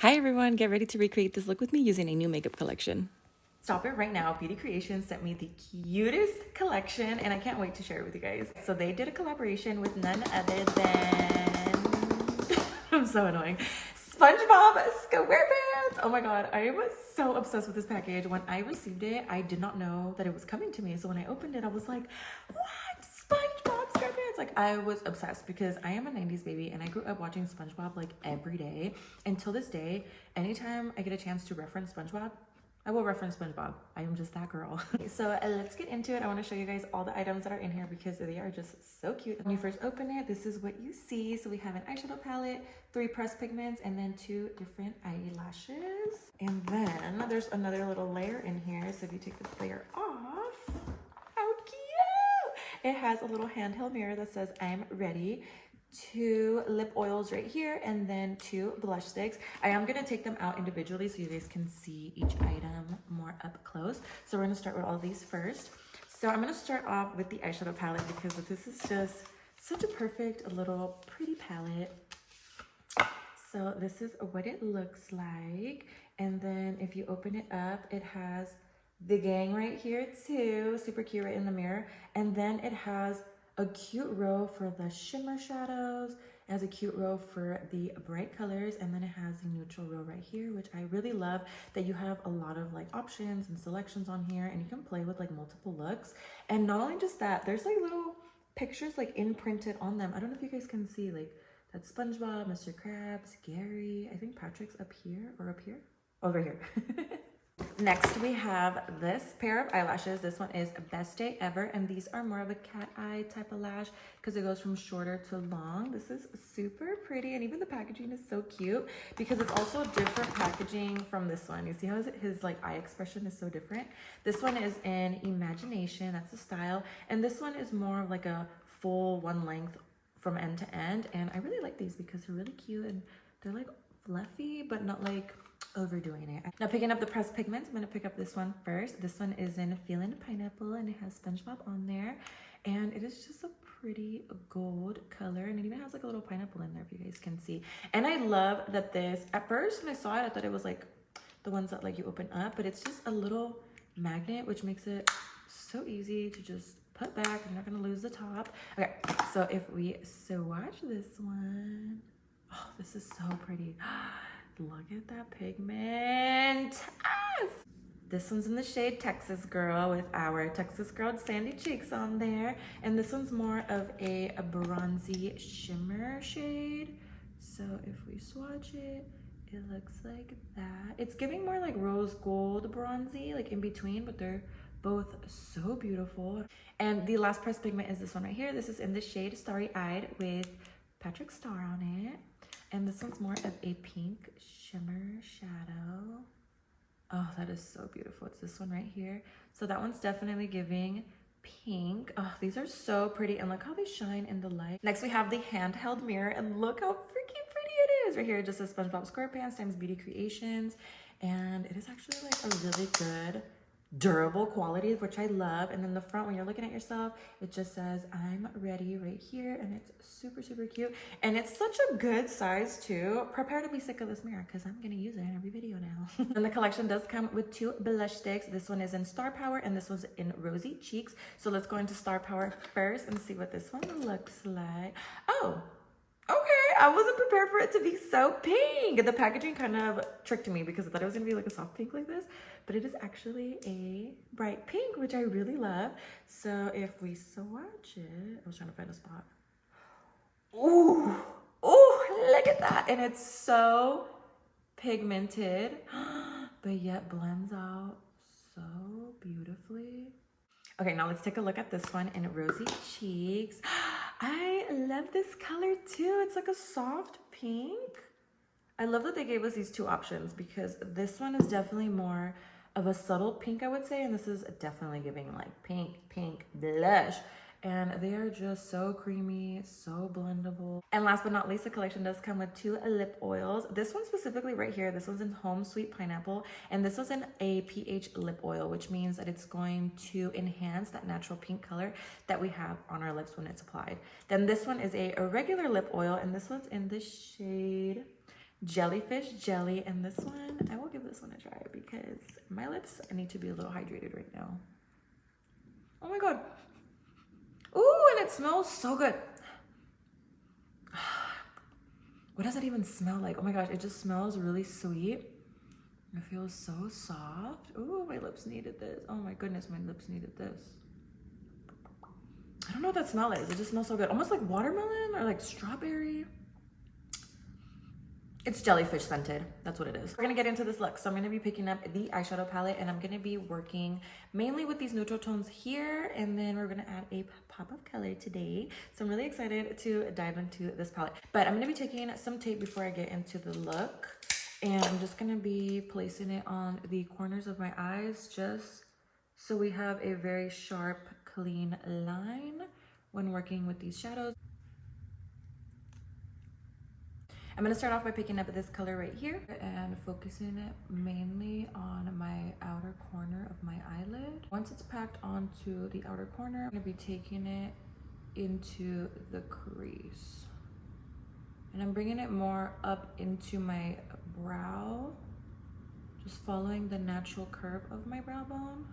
Hi everyone, get ready to recreate this look with me using a new makeup collection. Stop it right now. Beauty Creations sent me the cutest collection and I can't wait to share it with you guys. So they did a collaboration with none other than, I'm so annoying, SpongeBob SquarePants. Oh my god, I was so obsessed with this package. When I received it, I did not know that it was coming to me. So when I opened it, I was like, what? SpongeBob SquarePants? Like, I was obsessed because I am a 90s baby and I grew up watching SpongeBob like every day. Until this day, anytime I get a chance to reference SpongeBob, I will reference SpongeBob. I am just that girl. So let's get into it. I want to show you guys all the items that are in here because they are just so cute. When you first open it, this is what you see. So we have an eyeshadow palette, 3 pressed pigments, and then 2 different eyelashes. And then there's another little layer in here. So if you take this layer off, how cute! It has a little handheld mirror that says I'm ready. 2 lip oils right here, and then 2 blush sticks. I am going to take them out individually so you guys can see each item more up close. So we're going to start with all these first. So I'm going to start off with the eyeshadow palette because this is just such a perfect little pretty palette. So this is what it looks like. And then if you open it up, it has the gang right here too. Super cute right in the mirror. And then it has a cute row for the shimmer shadows. It has a cute row for the bright colors, and then it has the neutral row right here, which I really love that you have a lot of like options and selections on here, and you can play with like multiple looks. And not only just that, there's like little pictures like imprinted on them. I don't know if you guys can see, like that's SpongeBob, Mr. Krabs, Gary. I think Patrick's up here or up here. Over here. Next, we have this pair of eyelashes. This one is Best Day Ever, and these are more of a cat eye type of lash because it goes from shorter to long. This is super pretty, and even the packaging is so cute because it's also different packaging from this one. You see how his like eye expression is so different? This one is in Imagination, that's the style, and this one is more of like a full one length from end to end, and I really like these because they're really cute and they're like fluffy but not like overdoing it. Now picking up the pressed pigments, I'm going to pick up this one first. This one is in Feelin' Pineapple and it has SpongeBob on there, and it is just a pretty gold color, and it even has like a little pineapple in there if you guys can see. And I love that this, at first when I saw it, I thought it was like the ones that like you open up, but it's just a little magnet, which makes it so easy to just put back. You're not going to lose the top. Okay, so if we swatch this one, oh, this is so pretty. Look at that pigment. Yes! This one's in the shade Texas Girl with our Texas Girl sandy cheeks on there. And this one's more of a bronzy shimmer shade. So if we swatch it, it looks like that. It's giving more like rose gold bronzy, like in between, but they're both so beautiful. And the last pressed pigment is this one right here. This is in the shade Starry Eyed with Patrick Star on it. And this one's more of a pink shimmer shadow. Oh, that is so beautiful. It's this one right here. So that one's definitely giving pink. Oh, these are so pretty, and look how they shine in the light. Next, we have the handheld mirror, and look how freaking pretty it is. Right here, it just says SpongeBob SquarePants times Beauty Creations, and it is actually like a really good durable quality, which I love. And then the front, when you're looking at yourself, it just says I'm ready right here, and it's super cute, and it's such a good size too. Prepare to be sick of this mirror because I'm gonna use it in every video now. And the collection does come with 2 blush sticks. This one is in Star Power and this one's in Rosy Cheeks. So let's go into Star Power first and see what this one looks like. Oh, okay, I wasn't prepared for it to be so pink. The packaging kind of tricked me because I thought it was gonna be like a soft pink like this, but it is actually a bright pink, which I really love. So if we swatch it, I was trying to find a spot. Ooh, look at that. And it's so pigmented, but yet blends out so beautifully. Okay, now let's take a look at this one in Rosy Cheeks. I love this color too. It's like a soft pink. I love that they gave us these 2 options because this one is definitely more of a subtle pink, I would say, and this is definitely giving like pink blush. And they are just so creamy, so blendable. And last but not least, the collection does come with 2 lip oils. This one specifically right here, this one's in Home Sweet Pineapple, and this was in a pH lip oil, which means that it's going to enhance that natural pink color that we have on our lips when it's applied. Then this one is a regular lip oil, and this one's in the shade Jellyfish Jelly. And this one, I will give this one a try because my lips need to be a little hydrated right now. Oh my God. Ooh, and it smells so good. What does that even smell like? Oh my gosh, it just smells really sweet. It feels so soft. Ooh, my lips needed this. Oh my goodness, my lips needed this. I don't know what that smell is. It just smells so good. Almost like watermelon or like strawberry. It's jellyfish scented. That's what it is. We're gonna get into this look. So I'm gonna be picking up the eyeshadow palette and I'm gonna be working mainly with these neutral tones here. And then we're gonna add a pop of color today. So I'm really excited to dive into this palette. But I'm gonna be taking some tape before I get into the look. And I'm just gonna be placing it on the corners of my eyes just so we have a very sharp, clean line when working with these shadows. I'm gonna start off by picking up this color right here and focusing it mainly on my outer corner of my eyelid. Once it's packed onto the outer corner, I'm gonna be taking it into the crease. And I'm bringing it more up into my brow, just following the natural curve of my brow bone.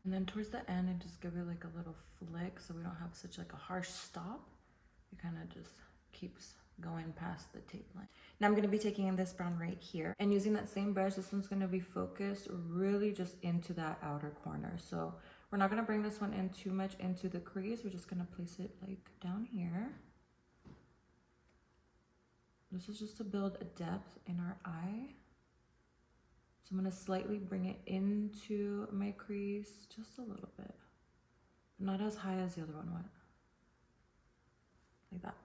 And then towards the end, I just give it like a little flick so we don't have such like a harsh stop. It kind of just keeps going past the tape line. Now I'm going to be taking this brown right here and using that same brush. This one's going to be focused really just into that outer corner. So we're not going to bring this one in too much into the crease. We're just going to place it like down here. This is just to build a depth in our eye. So I'm going to slightly bring it into my crease just a little bit. Not as high as the other one went. Like that.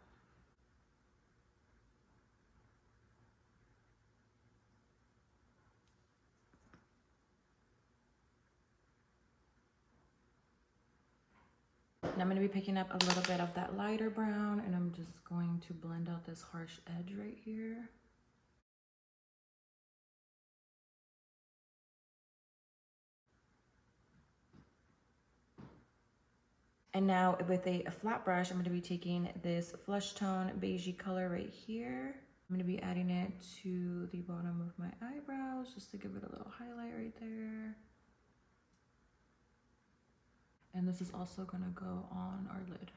And I'm going to be picking up a little bit of that lighter brown and I'm just going to blend out this harsh edge right here. And now with a flat brush, I'm going to be taking this flesh tone beigey color right here. I'm going to be adding it to the bottom of my eyebrows just to give it a little highlight right there. And this is also going to go on our lid.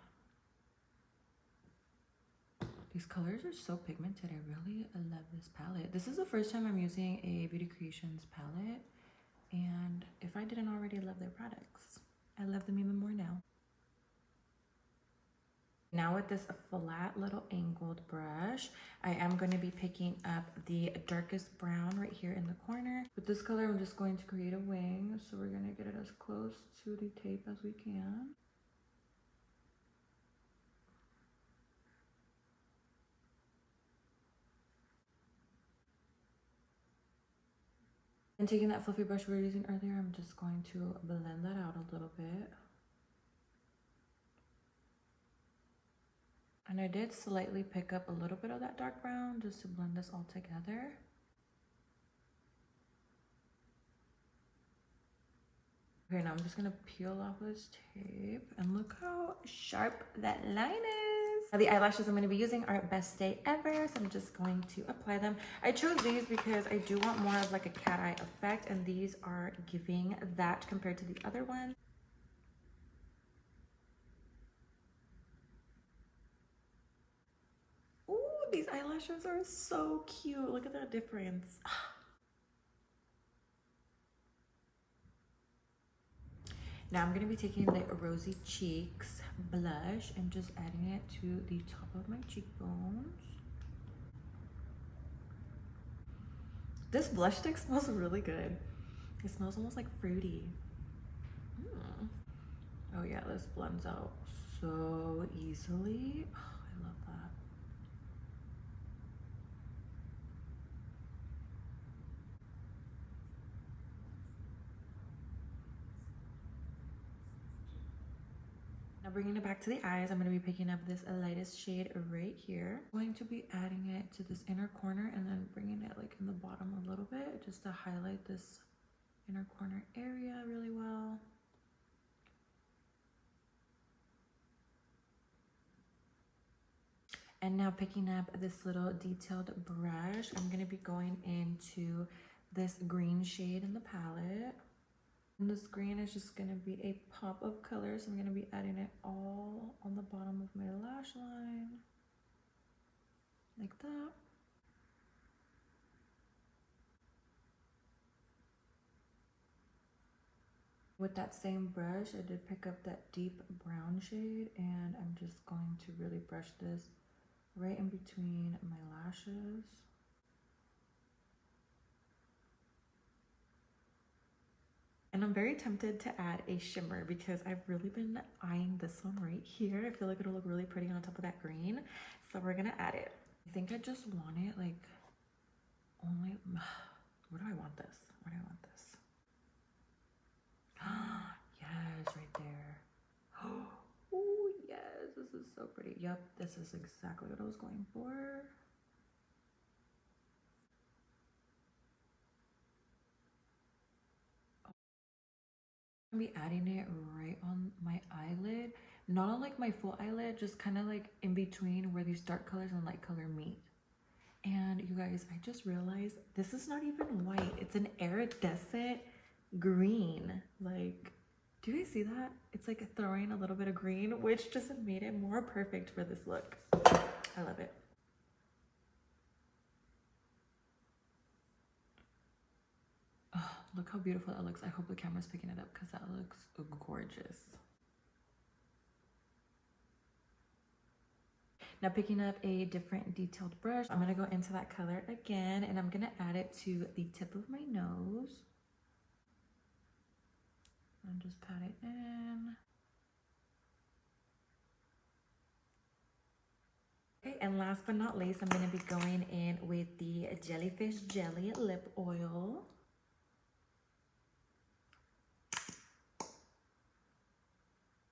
These colors are so pigmented. I really love this palette. This is the first time I'm using a Beauty Creations palette. And if I didn't already love their products, I love them even more now. Now with this flat little angled brush, I am going to be picking up the darkest brown right here in the corner. With this color, I'm just going to create a wing. So we're going to get it as close to the tape as we can. And taking that fluffy brush we were using earlier, I'm just going to blend that out a little bit. And I did slightly pick up a little bit of that dark brown just to blend this all together. Okay, now I'm just gonna peel off this tape and look how sharp that line is. Now the eyelashes I'm gonna be using are Best Day Ever, so I'm just going to apply them. I chose these because I do want more of like a cat eye effect, and these are giving that compared to the other ones. Ooh, these eyelashes are so cute. Look at that difference. Now I'm going to be taking the Rosy Cheeks blush and just adding it to the top of my cheekbones. This blush stick smells really good. It smells almost like fruity. Oh yeah, this blends out so easily. Oh, I love that. Now bringing it back to the eyes, I'm going to be picking up this lightest shade right here. I'm going to be adding it to this inner corner and then bringing it like in the bottom a little bit just to highlight this inner corner area really well. And now picking up this little detailed brush, I'm going to be going into this green shade in the palette. And this green is just going to be a pop of color, so I'm going to be adding it all on the bottom of my lash line. Like that. With that same brush, I did pick up that deep brown shade, and I'm just going to really brush this right in between my lashes. And I'm very tempted to add a shimmer because I've really been eyeing this one right here. I feel like it'll look really pretty on top of that green. So we're gonna add it. I think I just want it like only, where do I want this? Where do I want this? Yes, right there. Oh, yes, this is so pretty. Yep, this is exactly what I was going for. I'm gonna be adding it right on my eyelid. Not on like my full eyelid, just kind of like in between where these dark colors and light color meet. And you guys, I just realized this is not even white. It's an iridescent green. Like, do you guys see that? It's like throwing a little bit of green, which just made it more perfect for this look. I love it. Oh, look how beautiful that looks. I hope the camera's picking it up because that looks gorgeous. Now picking up a different detailed brush, I'm gonna go into that color again, and I'm gonna add it to the tip of my nose. And just pat it in. Okay, and last but not least, I'm gonna be going in with the Jellyfish Jelly Lip Oil.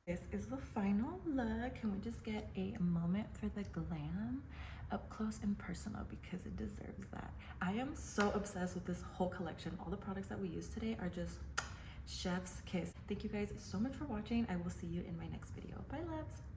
This is the final look. Can we just get a moment for the glam up close and personal because it deserves that. I am so obsessed with this whole collection. All the products that we use today are just chef's kiss. Thank you guys so much for watching. I will see you in my next video. Bye, loves.